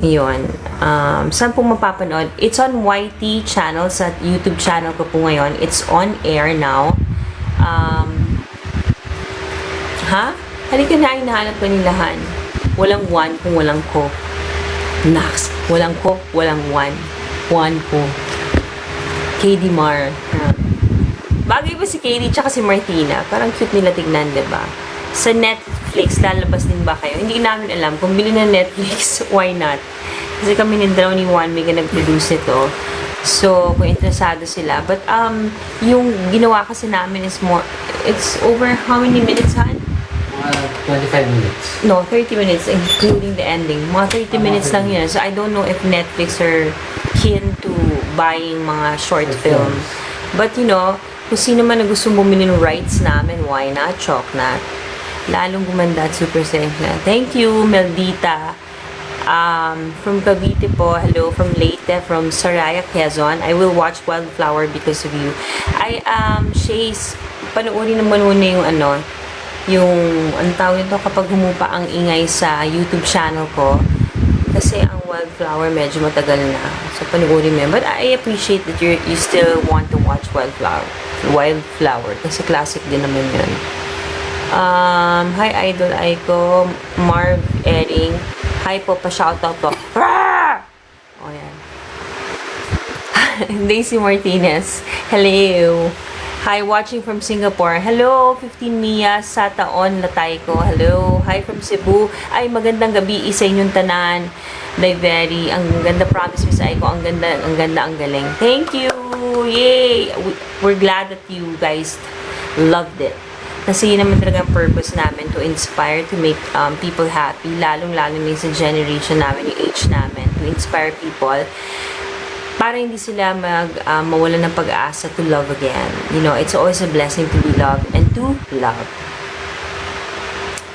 Yun. Saan po mapapanood? It's on YT channel, sa YouTube channel ko po ngayon. It's on air now. Halika na, hinahanap ko nilahan. Walang one kung walang ko. Nax. Walang ko, walang one. One ko. KD Mar. Bagay ba si KD tsaka si Martina? Parang cute nila tignan, diba? Sa Netflix, lalabas din ba kayo? Hindi namin alam. Kung bili na Netflix, why not? Kasi kami nindalaw ni Juan Mig na nag-produce ito. So, kung interesado sila. But, yung ginawa kasi namin is more, it's over how many minutes, Han? 25 minutes. No, 30 minutes, including the ending. Mga 30 minutes lang yun. So, I don't know if Netflix are keen to buying mga short films. But, you know, kung sino man na gusto bumili ng rights namin, why not? Chok na. Lalong gumanda at super safe na. Thank you, Meldita. From Cavite po. Hello. From Leyte. From Saraya, Quezon. I will watch Wildflower because of you. Shays, panoorin naman muna yung ang tawag ito kapag humupa ang ingay sa YouTube channel ko. Kasi ang Wildflower medyo matagal na. So, panoorin mo. But I appreciate that you still want to watch Wildflower. Kasi classic din naman yun. Hi, Idol Aiko. Marv Ering. Hi po, pa-shoutout po. O, yan. Daisy Martinez. Hello. Hi, watching from Singapore. Hello, 15 Mia Sataon Latayko. Hello. Hi from Cebu. Ay, magandang gabi sa inyong tanan. Very, ang ganda, promise, Miss Aiko. Ang ganda, ang galing. Thank you. Yay. We're glad that you guys loved it. Kasi yun naman talaga ang purpose namin, to inspire, to make people happy, lalong-lalo na sa generation namin, yung age namin, to inspire people para hindi sila mawala ng pag-asa to love again. You know, it's always a blessing to be loved and to love.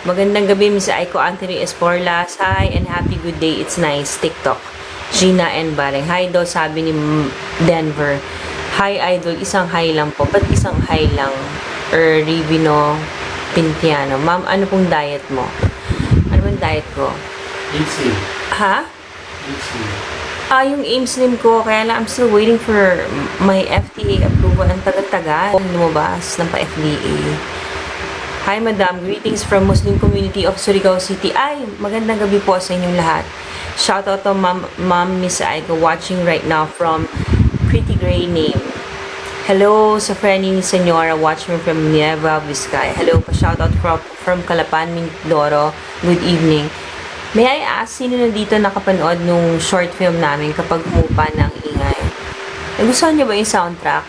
Magandang gabi, Miss Aiko Anthony Esporlas. Hi and happy good day. It's nice. TikTok. Gina and Bareng. Hi daw, sabi ni Denver. Hi, Idol. Isang hi lang po. Ba't isang hi lang? Rivino Pintiano. Ma'am, ano pong diet mo? Ano pong diet ko? Easy. Ha? Easy. Yung aim slim ko, kaya lang I'm still waiting for my FDA approval. Ang tagal-tagal lumabas ng pa-FDA. Hi, Madam. Greetings from Muslim community of Surigao City. Ay, magandang gabi po sa inyong lahat. Shoutout to Ma'am Miss Aiko watching right now from Pretty Gray Name. Hello sa friend ni Senyora watching from Nueva Vizcaya. Hello pa, shoutout from Calapan, Mindoro. Good evening. May I ask, sino na dito nakapanood nung short film namin kapag humupa ng ingay? Nagustuhan niyo ba yung soundtrack?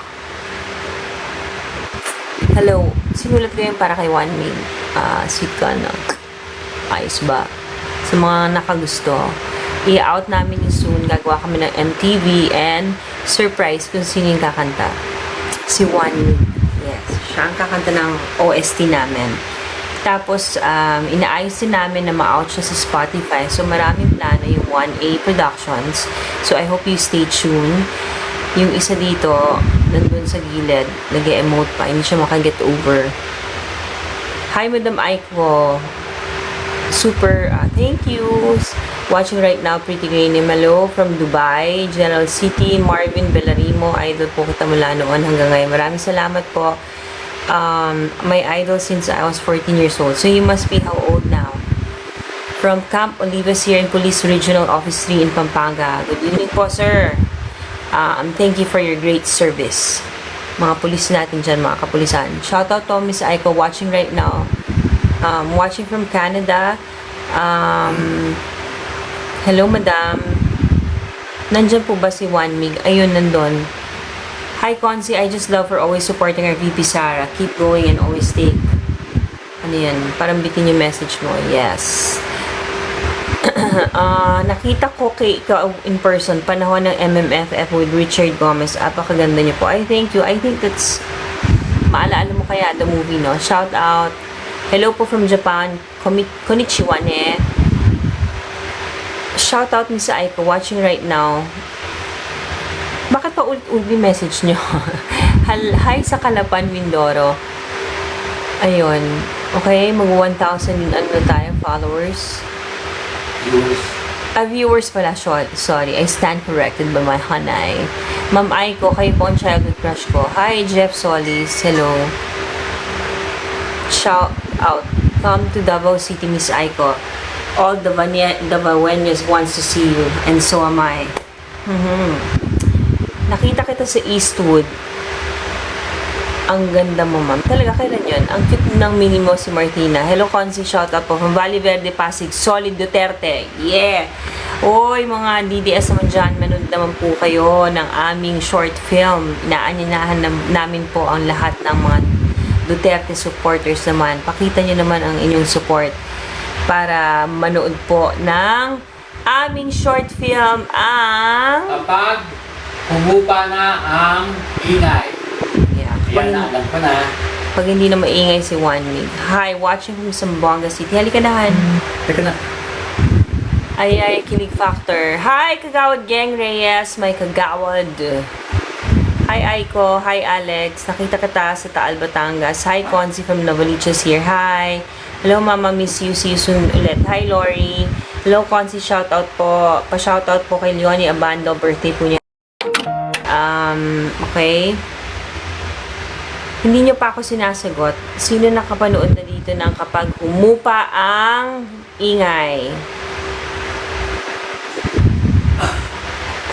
Hello, sinulat ko yun para kay One Mig. Sweet ka na. Ayos ba? Sa mga nakagusto, i-out namin yung soon. Gagawa kami ng MTV and surprise kung sino yung kakanta. Si One Mig. Yes, siya ang kakanta ng OST namin. Tapos, inaayos din namin na ma-out siya sa Spotify. So, maraming plano yung 1A Productions. So, I hope you stay tuned. Yung isa dito, nandun sa gilid, nag-emote pa. Hindi siya makaget over. Hi, Madam Aiko. Super, thank you. Watching right now, Pretty Gray Nimalo from Dubai, General City, Marvin Bellarimo. Idol po kita mula noon hanggang ngayon. Maraming salamat po. My idol since I was 14 years old. So, you must be how old now? From Camp Olivas here in Police Regional Office 3 in Pampanga. Good evening po, sir. Thank you for your great service. Mga pulis natin dyan, mga kapulisan. Shoutout to Miss Aiko watching right now. Watching from Canada. Hello, madam. Nandyan po ba si One Mig? Ayun, nandun. Hi, Consi. I just love her always supporting our VP Sara. Keep going and always take. Ano yan? Parang bitin yung message mo. Yes. Nakita ko kay ikaw in person. Panahon ng MMFF with Richard Gomez. Apakaganda niyo po. I thank you. I think that's... Maalaala mo kaya the movie, no? Shout out. Hello po from Japan. Konnichiwa ne. Shout out Miss Aiko watching right now. Bakit pa ulit-ulit message nyo? Hi sa Calapan, Mindoro. Ayun. Okay, mag 1,000 ano na tayo, followers. Viewers. Viewers pala, sorry. I stand corrected by my hanay. Ma'am Aiko, kayo po ang childhood crush ko. Hi, Jeff Solis. Hello. Shout out. Come to Davao City, Miss Aiko. All the Davaoenos wants to see you. And so am I. Nakita kita sa Eastwood. Ang ganda mo, ma'am. Talaga, kailan yun? Ang cute ng mini mo si Martina. Hello, Consi. Shoutout po from Valle Verde, Pasig. Solid Duterte. Yeah! Oy, mga DDS naman dyan, manood naman po kayo ng aming short film. Inaanyanahan namin po ang lahat ng mga Duterte supporters naman. Pakita nyo naman ang inyong support para manood po ng aming short film ang... Kapag humupa na ang ingay, Yeah. yan na, alam ko na. Pag hindi na maingay si One Mig. Hi, watching from Zamboanga City. Halika na, Han. Teka na. Ay, kilig factor. Hi, Kagawad Gang Reyes. May Kagawad. Hi, Aiko. Hi, Alex. Nakita kita sa Taal, Batangas. Hi, Conzi from Novaliches here. Hi. Hello, Mama. Miss you. See you soon ulit. Hi, Lori. Hello, Conzi. Shoutout po. Pa-shoutout po kay Leonie Abando. Birthday po niya. Okay. Hindi nyo pa ako sinasagot. Sino nakapanood na dito ng kapag humupa ang ingay?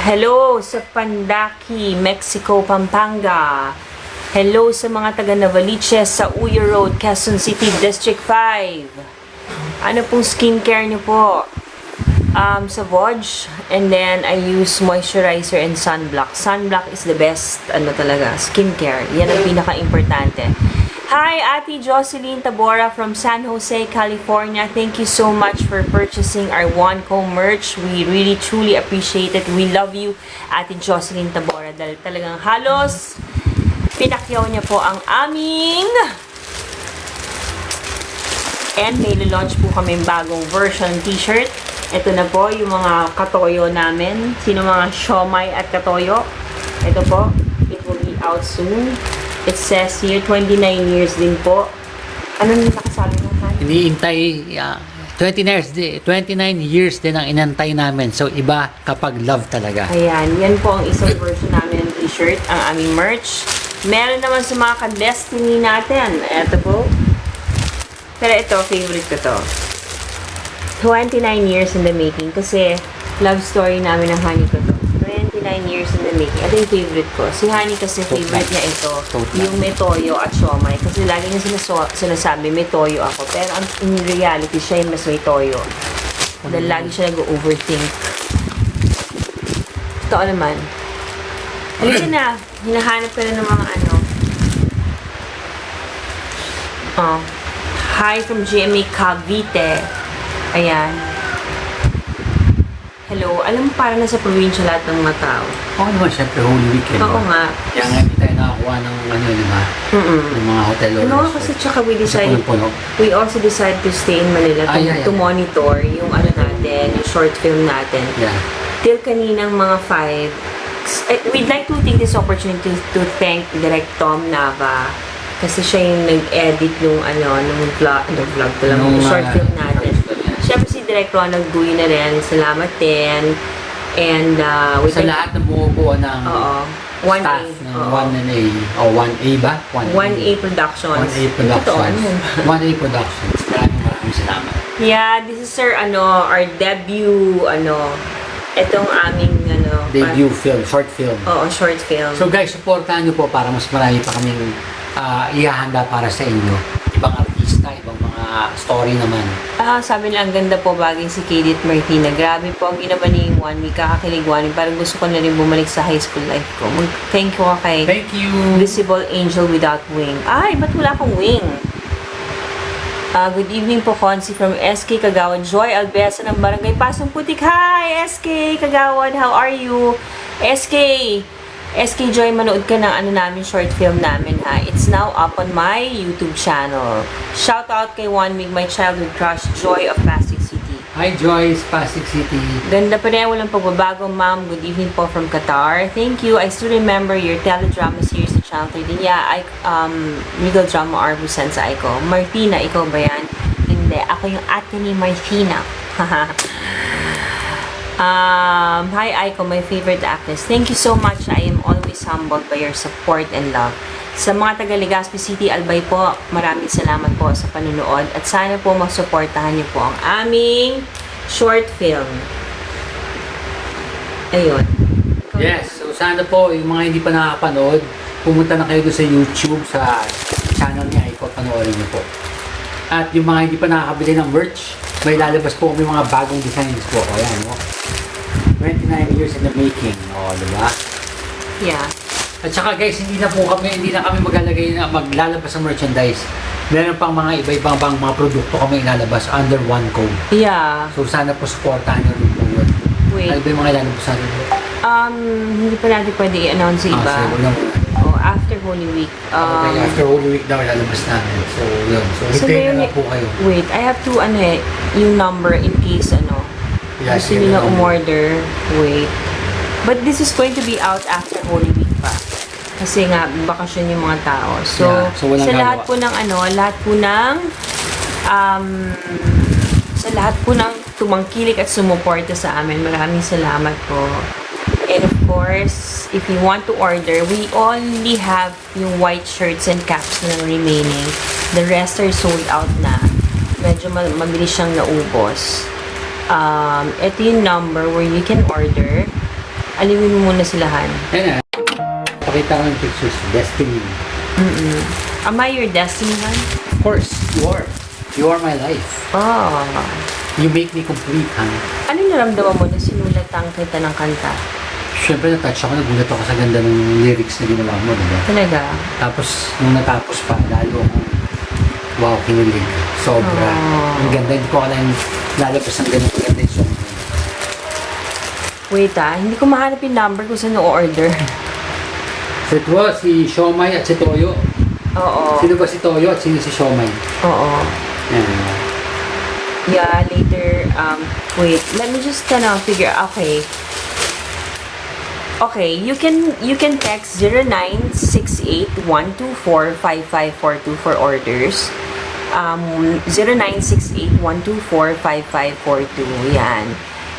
Hello sa Pandaki, Mexico, Pampanga. Hello sa mga taga Novaliches sa Uyo Road, Quezon City, District 5. Ano pong skincare nyo po? Sa Vodge. And then, I use moisturizer and sunblock. Sunblock is the best, skincare. Yan ang pinaka-importante. Hi, Ate Jocelyn Tabora from San Jose, California. Thank you so much for purchasing our OneCo merch. We really, truly appreciate it. We love you, Ate Jocelyn Tabora. Dahil talagang halos pinakyaw niya po ang aming... And may launch po kami bagong version t-shirt. Ito na po yung mga katoyo namin. Sino mga siomay at katoyo? Ito po. It will be out soon. It says here, 29 years din po. Anong nakasabi mo, Han? Iniintay, 29 years din ang inantay namin. So, iba kapag love talaga. Ayan, yan po ang isang version namin ng t-shirt, ang aming merch. Meron naman sa mga ka-destiny natin. Ito po. Pero ito, favorite ko to. 29 years in the making kasi love story namin ng Honey ko to. 29 years in the making. Ito yung favorite ko. Si Honey kasi favorite niya ito. Yung may toyo at siomay. Kasi lagi niya sinasabi, may toyo ako. Pero in reality, siya yung mas may toyo. Dahil lagi siya nag-overthink. Totoo naman. Halika na. Hinahanap ka na ng mga ano. Hi from GMA Cavite. Ayan. Hello. Alam mo, parang nasa probinsya lahat ng mga tao. Oo naman, syempre, Holy Weekend. Oo nga. Kaya nga, hindi tayo nakakuha ng di ba? Ng mga hotel orders. No, kasi tsaka punong-puno. we also decided to stay in Manila to monitor yung ano natin, yung short film natin. Yeah. Till kaninang mga 5. We'd like to take this opportunity to thank Direct Tom Nava. Kasi siya yung nag-edit nung vlog ko lang, yung short film natin. Siyempre si Direct Ronald Guy na rin, salamat din. And sa lahat ng bumubuo ng staff ng 1A o 1A ba? 1A Productions. 1A Productions. 1A Productions. Maraming salamat. Yeah, this is our debut, itong aming, Debut film, short film. Oo, short film. So guys, supportahan nyo po para mas marami pa kaming ihahanda para sa inyo. Ibang artista, ibang mga story naman. Sabi nila, ang ganda po bagay si Kadit Martina. Grabe po ang ginawa ni One Week, kakakilig One Week. Parang gusto ko na rin bumalik sa high school life ko. Thank you kay Thank you. Visible Angel Without Wing. Ay, ba't wala akong wing? Good evening po, Consi from SK Kagawad. Joy Albesa ng Barangay Pasong Putik. Hi, SK Kagawad. How are you? SK Joy, manood ka ng namin, short film namin, ha? It's now up on my YouTube channel. Shout out kay One Mig, my childhood crush, Joy of Pasig City. Hi, Joyce, Pasig City. Ganda pa rin, walang pagbabago, ma'am. Good evening po from Qatar. Thank you. I still remember your teledrama series sa Channel 13. Yeah, Regal Drama Arbusan sa Aiko. Martina, ikaw ba yan? Hindi. Ako yung ate ni Martina. Hi Aiko, my favorite actress. Thank you so much. I am always humbled by your support and love. Sa mga taga Legazpi City, Albay po, maraming salamat po sa panunood at sana po masuportahan niyo po ang aming short film. Ayun. Yes, so sana po yung mga hindi pa nakakapanood, pumunta na kayo doon sa YouTube, sa channel ni Aiko, panoorin niyo po. At yung mga hindi pa nakakabili ng merch, may lalabas po kami mga bagong designs po. O yan, no? 29 years in the making. O, diba? Yeah. At saka guys, hindi na kami maglalabas ng merchandise. Meron pang mga iba-ibang mga produkto kami ilalabas under one code. Yeah. So sana po supportahan niyo rin po yun. Wait. Ano ba yung mga ilalabas natin? Hindi pa natin pwede i-announce sa iba. Sige, wala mo. Oh, after Holy Week. Okay, after Holy Week daw ilalabas namin. So, yun. So, retain na lang po kayo. Wait, I have to, yung number in case, Yeah, gusto sige, nila ano. umorder. Wait. But this is going to be out after Holy Week pa. Kasi nga, bakasyon yung mga tao. So, Yeah, so walang sa gagawa. lahat po ng tumangkilik at sumuporta sa amin, maraming salamat po. And of course, if you want to order, we only have yung white shirts and caps na remaining. The rest are sold out na. Medyo mabilis siyang naubos. Ito yung number where you can order. Alimin mo muna silahan. Ayan na. Pakita ko yung pictures. Destiny. Am I your destiny, Han? Of course, you are. You are my life. Oh. You make me complete, Han. Ano naramdaman mo na sinulatan kita ng kanta? Siyempre, na-touch ako. Nagulat ako sa ganda ng lyrics na ginawa mo, diba? Talaga? Tapos, nung natapos pa, lalo akong wow, kinilig. Sobra. Oh. Ang ganda. Hindi ko alam lalabas ang ganun. Ang ganda yung song. Wait hindi ko mahanap yung number kung saan o-order. So, ito ba, si Siomay at si Toyo. Oo. Sino ba si Toyo at sino si Siomay? Oo. Ayan. Yeah, later, wait, let me just figure, okay. Okay, you can text 0968-124-5542 for orders. 0968-124-5542. Yan.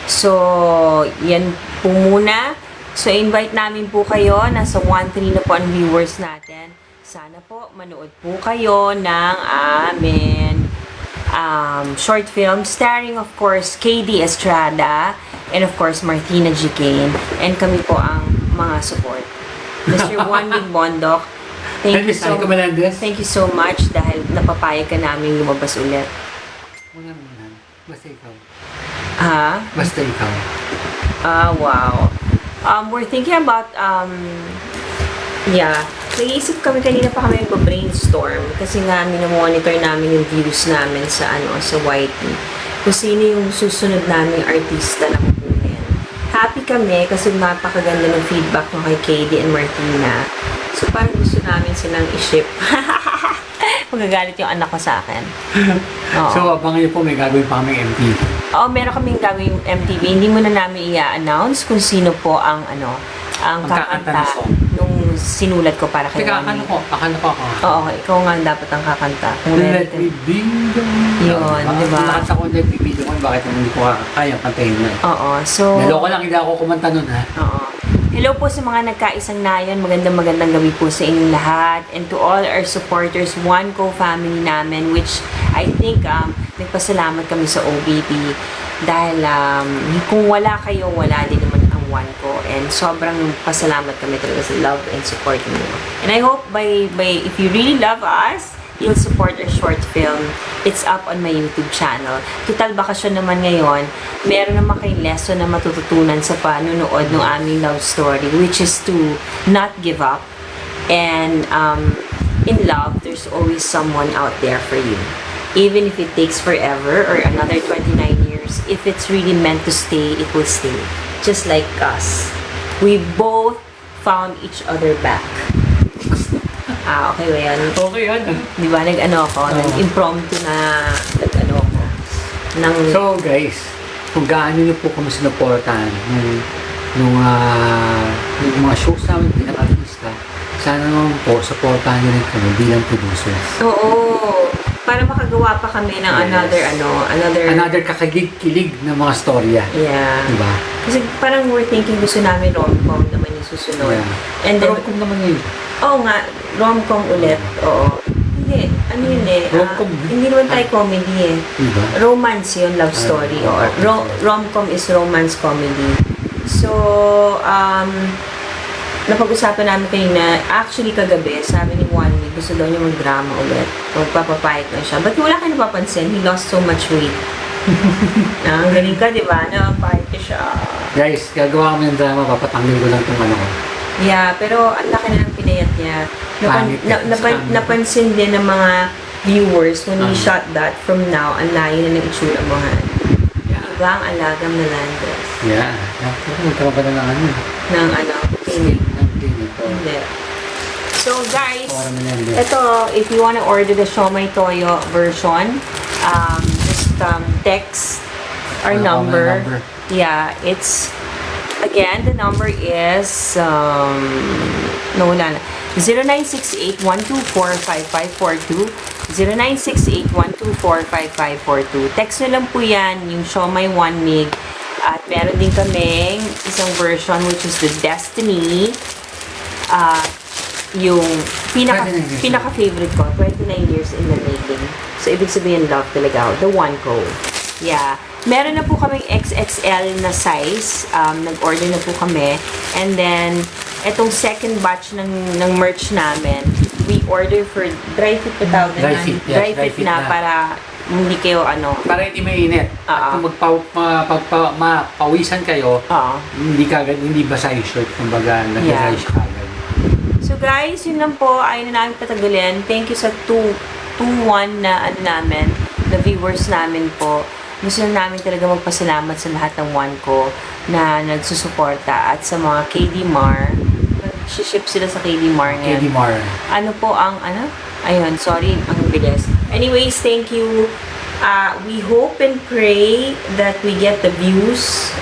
So, yan po muna. So, invite namin po kayo. Nasa 1-3 na po ang viewers natin. Sana po manood po kayo ng amin short film starring of course KD Estrada and of course Martina G. Kane, and kami po ang mga support. Mr. Juan Big Bondok, thank you so much dahil napapayag ka namin lumabas ulit. Muna. Basta ikaw. Ha? Basta ikaw. Wow. We're thinking about nag-iisip kami kanina pa kami brainstorm kasi nga minomonitor namin yung views namin sa sa YT. Kung sino yung susunod naming artista na kukunin. Happy kami kasi napakaganda ng feedback ng kay Katie and Martina. So parang gusto namin silang i-ship. Magagalit yung anak ko sa akin. Oo. So, abangan niyo po, may gagawin pa kaming MTV. Oo, meron kaming gagawin MTV. Hindi mo na namin i-announce kung sino po ang ang kakanta kakanta ng song. nung sinulat ko para kay Teka, Wani. akala ko ako. Oo, ikaw nga dapat ang kakanta. Kung Let me be Yun, di ba? Nakanta ko let me be the one, bakit naman hindi ko kayang kantahin na. Oo, so... Naloko lang, hindi ako kumanta nun, ha? Oo. Hello po sa mga nagkaisang nayon. Magandang gabi po sa inyong lahat. And to all our supporters, One Co family namin, which I think nagpasalamat kami sa OBP. Dahil kung wala kayo, wala din naman ang One Co. And sobrang pasalamat kami talaga sa love and support niyo. And I hope if you really love us, you'll support our short film. It's up on my YouTube channel. Total bakasyon naman ngayon, meron naman kayong lesson na matututunan sa panunood ng aming love story, which is to not give up. And in love, there's always someone out there for you. Even if it takes forever or another 29 years, if it's really meant to stay, it will stay. Just like us. We both found each other back. Okay ba yan? Okay yan. Di ba, nag-impromptu na, So guys, kung gaano niyo po kami sinuportahan nung mga shows namin bilang artista, sana naman po supportahan niyo rin kami bilang producers. Oo. para makagawa pa kami ng another Another kakalig-kilig na mga storya. yeah. Diba? Kasi parang we're thinking gusto namin rom-com naman yung susunod. Yeah. And then, Rom-com naman yun. oo nga, rom-com ulit. Oo. Hindi, ano yun eh. Rom-com. Hindi naman tayo comedy eh. Diba? Romance yun, love story. Or rom-com is romance comedy. So, napag-usapan namin kanina, actually kagabi, sabi ni Juan, gusto daw niya mag-drama ulit. Magpapapayat na siya. Ba't wala ka napapansin? He lost so much weight. Ang galing ka, di ba? Napapayat ka siya. Guys, gagawa kami ng drama, papatanggal ko lang itong ano ko. Yeah, pero ang laki na ng pinayat niya. Pangit ka, scam. Napansin din ng mga viewers when we Ah. shot that from now, ang layo na ng itsura mo, Han. Yeah. Diba ang alagam na Landres? Yeah. Magkaroon pa na ng ano. Ng clinic. Ng clinic. Hindi. So guys, Para na yan din. ito, if you wanna order the Siomai Toyo version, just text our Ano, number. number. Yeah, it's, again, the number is, nawala na. 0968-124-5542. 0968-124-5542. Text nyo lang po yan, yung Siomai 1 mig. At meron din kaming isang version which is the Destiny. Yung pinaka-favorite ko, 29 years in the making. So, ibig sabihin, love talaga ako. The one ko. Yeah. Meron na po kaming XXL na size. Nag-order na po kami. And then, etong second batch ng merch namin, we order for dry fit pa tawag na. Dry fit, yes, Dry dry fit fit na na. para hindi kayo Para hindi mainit. At kung mapawisan kayo, hindi basa yung shirt. Kumbaga, nag-dry siya agad. So guys, yun lang po. Ayaw na namin patagalin. Thank you sa 2-1 na namin, the viewers namin po. Gusto na namin talaga magpasalamat sa lahat ng one ko na nagsusuporta at sa mga KD Mar. Nag-ship sila sa KD Mar ngayon. KD Mar. Ano po ang, Ayun, sorry, ang bilis. Anyways, thank you. We hope and pray that we get the views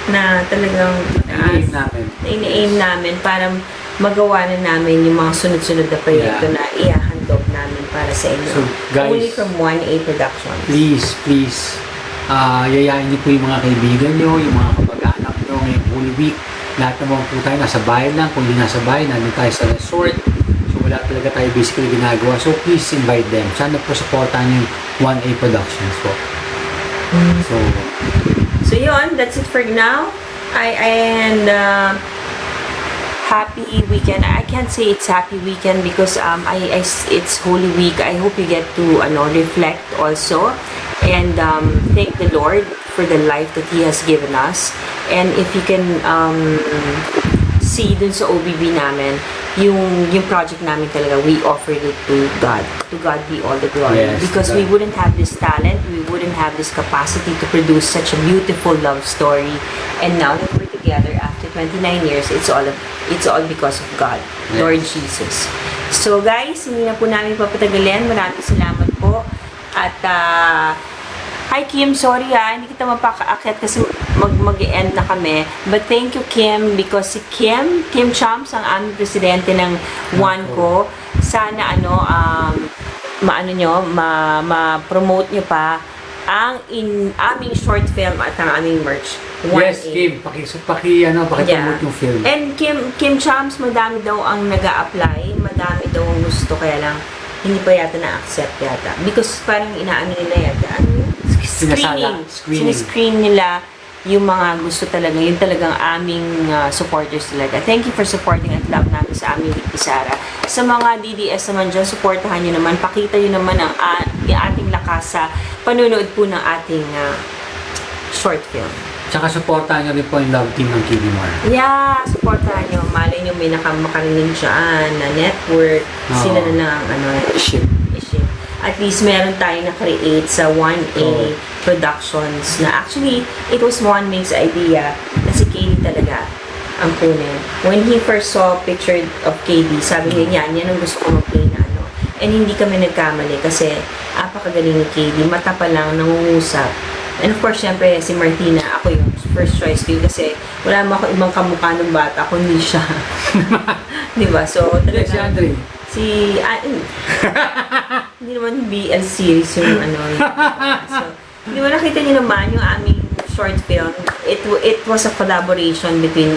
na talagang Ini-aim namin. ini-aim namin para magawa na namin yung mga sunod-sunod na proyekto Yeah. na ihahandog namin para sa inyo. So, guys, Only from 1A Productions. Please, yayain niyo po yung mga kaibigan niyo, yung mga kapag-anak niyo ngayong Holy Week. Lahat naman po tayo nasa bahay lang. Kung hindi nasa bahay, nandun tayo sa resort. So, wala talaga tayo basically ginagawa. So, please invite them. Sana po supportan niyo yung 1A Productions po. So yun, that's it for now. Happy weekend. I can't say it's happy weekend because it's Holy Week. I hope you get to reflect also and thank the Lord for the life that He has given us. And if you can see dun sa OBB namin, yung project namin talaga, we offered it to God. To God be all the glory. Yes, because we wouldn't have this talent, we wouldn't have this capacity to produce such a beautiful love story. And now that we're together after 29 years, it's all because of God, Yes. Lord Jesus. So guys, hindi na po namin papatagalin. Maraming salamat po. At hi Kim, sorry hindi kita mapakaakyat kasi mag-e-end na kami. But thank you Kim because si Kim Champs ang aming presidente ng One ko. Sana ma-promote nyo pa ang aming short film at ang aming merch. Yes, Kim, pakipromote yung film. And Kim Champs, madami daw ang nag-a-apply, madami daw ang gusto, kaya lang hindi pa yata na-accept yata. Because parang inaano nila yata, screen nila yung mga gusto talaga, yung talagang aming supporters talaga. Thank you for supporting at love namin sa aming Wiki Sara. Sa mga DDS naman dyan, supportahan nyo naman, pakita nyo naman ang ating lakas sa panunood po ng ating short film. Tsaka supportahan nyo rin po yung love team ng KD Mar. Yeah, supportahan nyo. Malay nyo may makarinig dyan na network. Sila na Ship. At least meron tayong na-create sa 1A Productions na actually, it was One Ming's idea na si KD talaga ang kunin. When he first saw a picture of KD, sabi niya, yan ang gusto ko mag-play na And hindi kami nagkamali kasi apakagaling ni KD. Mata pa lang, nangungusap. And of course, syempre, si Martina, ako yung first choice ko kasi wala mo ako ibang kamukha ng bata, kundi siya. Diba? So, talaga. Si Andre. Si Hindi naman BL series yung ano. So, hindi mo nakita niyo naman yung aming short film. It was a collaboration between,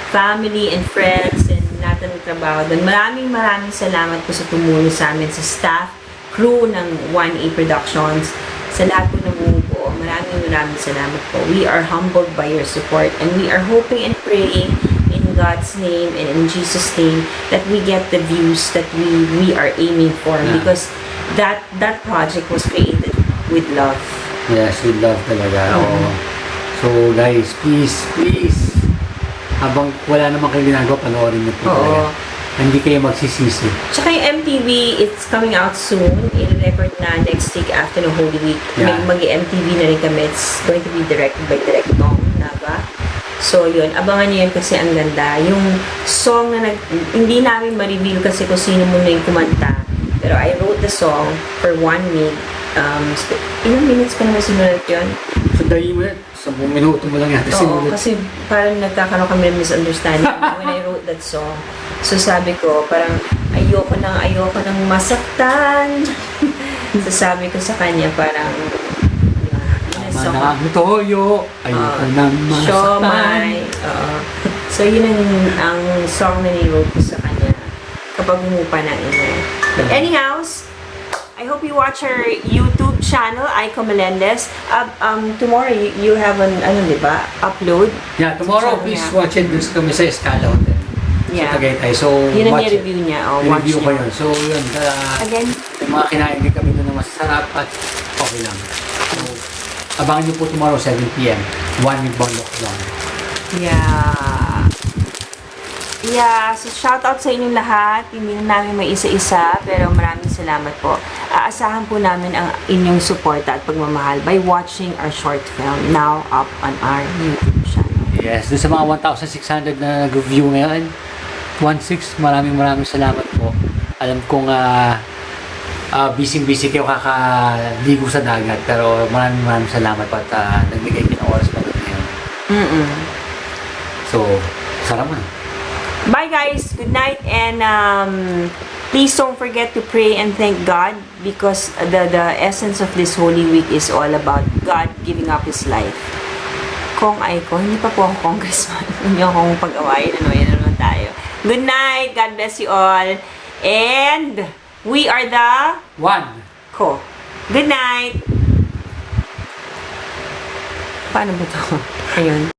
family and friends and lahat ng trabaho doon. Maraming salamat po sa tumulong sa amin, sa staff, crew ng 1A Productions, sa lahat po ng bumubuo. Maraming salamat po. We are humbled by your support and we are hoping and praying in God's name and in Jesus' name that we get the views that we are aiming for, Yeah. because that project was created with love. Yes, with love talaga. Oo. So guys, please, habang wala naman kayo ginagawa, panoorin niyo po talaga. Hindi kayo magsisisi. Tsaka yung MTV, it's coming out soon. I-record na next week after ng Holy Week. Yeah. Mag-MTV na rin kami. It's going to be directed by Direct Dong Nava. So yun, abangan niyo yun kasi ang ganda. Yung song na hindi namin ma-reveal kasi kung sino muna yung kumanta. Pero I wrote the song for 1 week. Ilang minutes pa naman sinulat yun? So, 10 minuto mo lang yata Oo, sinulat. kasi parang nagkakaroon kami ng misunderstanding when I wrote that song. So sabi ko, parang ayoko nang masaktan. So sabi ko sa kanya, parang Tama na ang toyo, ayoko nang masaktan. Siomay. So yun ang song na ni-wrote ko sa kanya kapag humupa ng ina. But anyhow, I hope you watch our YouTube channel, Aiko Melendez. Tomorrow you have an diba? Upload. Yeah, tomorrow please watch it. Doon kami sa Escala Hotel. Yeah. Sa Tagaytay. So, Yun ang watch it. i-review niya. Watch I-review ko niya. yun. So, yun. Again, Yung mga kinain din kami doon na masarap at okay lang. So, abangan niyo po tomorrow 7 p.m. One with Bondok Long. Yeah, so shout out sa inyong lahat. Hindi na namin may isa-isa, pero maraming salamat po. Aasahan po namin ang inyong suporta at pagmamahal by watching our short film now up on our YouTube channel. Yes, doon sa mga 1,600 na nag-review ngayon, 1,600, maraming salamat po. Alam kong busy kayo kakaligo sa dagat, pero maraming salamat po at nagbigay kayo ng oras pa ngayon. So, sarap mo. Bye guys, good night, and please don't forget to pray and thank God, because the essence of this Holy Week is all about God giving up His life. Kung Aiko, hindi pa po ako congressman. Hindi akong pag-awayin, yan naman tayo. Good night, God bless you all, and we are the One. Ko. Good night! Paano ba ito? Ayun.